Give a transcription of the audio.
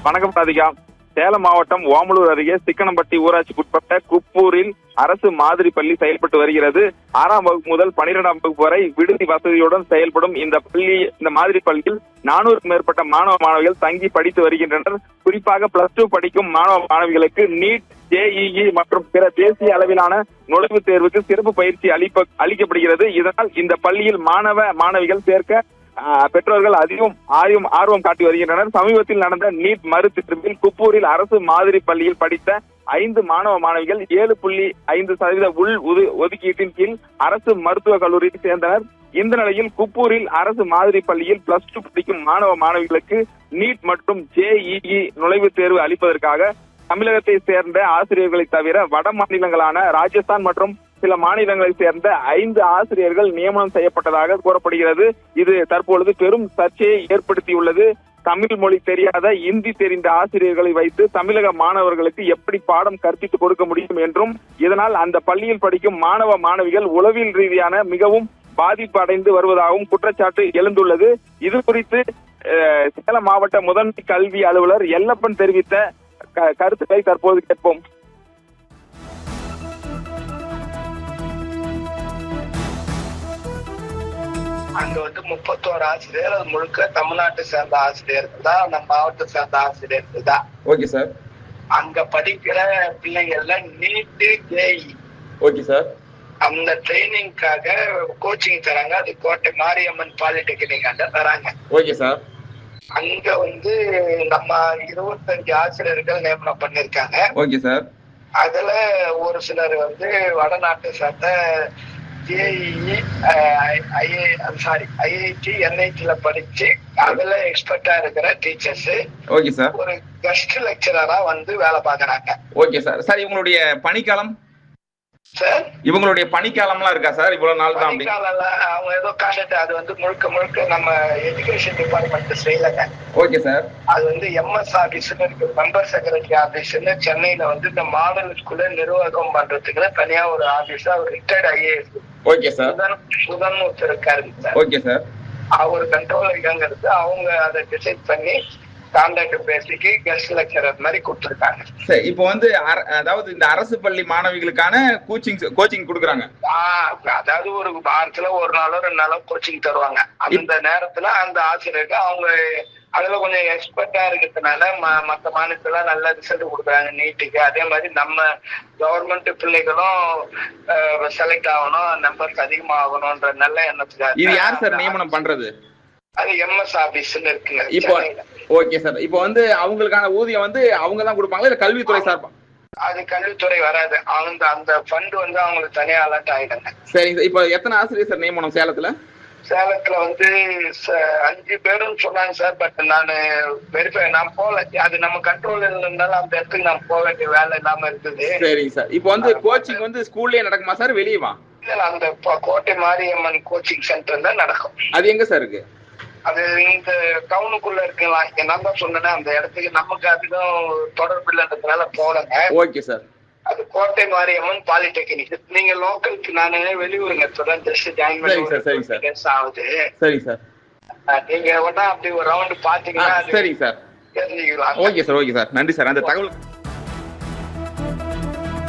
வணக்கம் ராதிகா. சேலம் மாவட்டம் ஓமலூர் அருகே சிக்கனம்பட்டி ஊராட்சிக்குட்பட்ட குப்பூரில் அரசு மாதிரி பள்ளி செயல்பட்டு வருகிறது. 6ஆம் வகுப்பு முதல் 12ஆம் வகுப்பு வரை விடுதி வசதியுடன் செயல்படும் இந்த மாதிரி பள்ளியில் 400க்கும் மேற்பட்ட மாணவ மாணவிகள் தங்கி படித்து வருகின்றனர். குறிப்பாக +2 படிக்கும் மாணவ மாணவிகளுக்கு நீட், JEE மற்றும் பிற தேசிய அளவிலான நுழைவுத் தேர்வுக்கு சிறப்பு பயிற்சி அளிக்கப்படுகிறது. இதனால் இந்த பள்ளியில் மாணவ மாணவிகள் சேர்க்க பெற்றோர்கள் அதிகம் ஆர்வம் காட்டி வருகின்றனர். சமீபத்தில் நடந்த நீட் மறு தேர்வில் குப்பூரில் அரசு மாதிரி பள்ளியில் படித்த 5 மாணவ மாணவிகள் 7.5% உள் ஒதுக்கீட்டின் கீழ் அரசு மருத்துவக் கல்லூரியில் சேர்ந்தனர். இந்த நிலையில் குப்பூரில் அரசு மாதிரி பள்ளியில் +2 படிக்கும் மாணவ மாணவிகளுக்கு நீட் மற்றும் JEE நுழைவுத் தேர்வு அளிப்பதற்காக தமிழகத்தை சேர்ந்த ஆசிரியர்களை தவிர வட மாநிலங்களான ராஜஸ்தான் மற்றும் சில மாநிலங்களை சேர்ந்த 5 ஆசிரியர்கள் நியமனம் செய்யப்பட்டதாக கூறப்படுகிறது. இது தற்பொழுது பெரும் சர்ச்சையை ஏற்படுத்தியுள்ளது. தமிழ் மொழி தெரியாத இந்தி தெரிந்த ஆசிரியர்களை வைத்து தமிழக மாணவர்களுக்கு எப்படி பாடம் கற்பித்துக் கொடுக்க முடியும் என்றும், இதனால் அந்த பள்ளியில் படிக்கும் மாணவ மாணவிகள் உளவியல் ரீதியான மிகவும் பாதிப்பு அடைந்து வருவதாகவும் குற்றச்சாட்டு எழுந்துள்ளது. இது குறித்து சேலம் மாவட்ட முதன்மை கல்வி அலுவலர் எல்லப்பன் தெரிவித்த கருத்துக்களை தற்போது கேட்போம். அங்க 31 ஆசிரியர், அது முழுக்க தமிழ்நாட்டை சேர்ந்த ஆசிரியர்கள் தான், நம்ம மாவட்டத்தை சேர்ந்த ஆசிரியர்கள் தான். Okay sir. அங்க படிக்கிற பிள்ளைங்கள்ல நீட்டு, JEE ஓகே சார். அந்த ட்ரைனிங்காக கோச்சிங் தராங்க. அது கோட்டை மாரியம்மன் பாலிடெக்னிக் அங்க தராங்க. Okay sir. அங்க நம்ம 25 ஆசிரியர்கள் நியமனம் பண்ணிருக்காங்க. Okay sir. அதுல ஒரு சிலர் வடநாட்டை சேர்ந்த JEE, IIT, NIT படிச்சு அதுல எக்ஸ்பர்ட்டா இருக்கிற டீச்சர்ஸ் ஓகே சார் ஒரு கெஸ்ட் லெக்சரரா வேலை பாக்குறாங்க. Okay sir. சார் இவங்களுடைய பணிக்காலம் சார், இவங்களுடைய பணிக்காலம்லாம் இருக்கா சார்? இவ்வளவு நாள் தான் அவங்க ஏதோ கான்ட்ராக்ட், அது முழுக்க நம்ம எஜுகேஷன் டிபார்ட்மெண்ட் செய்யலங்க. Okay sir. அது MS ஆபீஸ்னு இருக்கு, மெம்பர் செக்ரட்டரி ஆபீஸ்னு சென்னையில இந்த மாடல் ஸ்கூல்ல நிர்வாகம் பண்றதுக்கு தனியா ஒரு ஆபீஸ், அவர் retired IAS okay sir Sudhan இருக்காரு சார். Okay sir. அவர் கண்ட்ரோல் இருக்காங்கிறது அவங்க அதை டிசைட் பண்ணி கான்ட்ராக்ட் பேசிக்கு கெஸ்ட் லெக்சரர் மாதிரி கொடுத்துருக்காங்க. சரி, இப்போ அதாவது இந்த அரசு பள்ளி மாணவிகளுக்கான கோச்சிங் கொடுக்குறாங்க. அதாவது ஒரு வாரத்துல 1 நாளோ 2 நாளோ கோச்சிங் தருவாங்க. அந்த நேரத்துல அந்த ஆசிரியருக்கு அவங்க அதுல கொஞ்சம் எக்ஸ்பர்ட்டா இருக்கிறதுனால மற்ற மாநிலத்துல நல்ல ரிசல்ட் கொடுக்குறாங்க நீட்டுக்கு. அதே மாதிரி நம்ம கவர்மெண்ட் பிள்ளைகளும் செலக்ட் ஆகணும், நம்பர்ஸ் அதிகமாகணும்ன்ற நல்ல எண்ணத்துக்காக. இது யார் சார் நியமனம் பண்றது? அது MS ஆபீஸ்னு இருக்குங்க. இப்போ ஓகே சார். இப்போ அவங்களுக்கான ஊதியம் அவங்க தான் கொடுப்பாங்களா இல்ல கல்வித்துறை சார்பா? அது கல்வித்துறை வராது. அந்த ஃபண்ட் அவங்களுக்கு தனியா அலர்ட் ஆயிடுங்க. சரிங்க சார். இப்போ எத்தனை ஆசிரியர் சார் நியமனம் சேலத்துல? சேலத்துல 5 பேரும் சொன்னாங்க சார். பட் நான் நான் போகல. அது நம்ம கண்ட்ரோல் இருந்தாலும் அந்த இடத்துக்கு நான் போக வேண்டிய வேலை இல்லாம இருக்குது. சரிங்க சார். இப்போ கோச்சிங் ஸ்கூல்லயே நடக்குமா சார், வெளியவா? இல்ல, அந்த கோட்டை மாரியம்மன் கோச்சிங் சென்டர் தான் நடக்கும். அது எங்க சார் இருக்கு? அது இந்த டவுனுக்குள்ள இருக்குங்களா? நான் தான் சொன்னேன், அந்த இடத்துக்கு நமக்கு அதுக்கும் தொடர்பு இல்லைன்றதுனால போலங்க. Okay sir. அது கோட்டை மாரியம்மன் பாலிடெக்னிக். நீங்க லோக்கலுக்கு நானே வெளியூருங்க ஜஸ்ட் ஜாயின் பண்ணி ஆகுது. சரி சார். நீங்க அப்படி ஒரு ரவுண்ட் பாத்தீங்கன்னா சரிங்க சார். தெரிஞ்சுக்கலாம். Okay sir. Okay sir. நன்றி சார் அந்த தகவல்.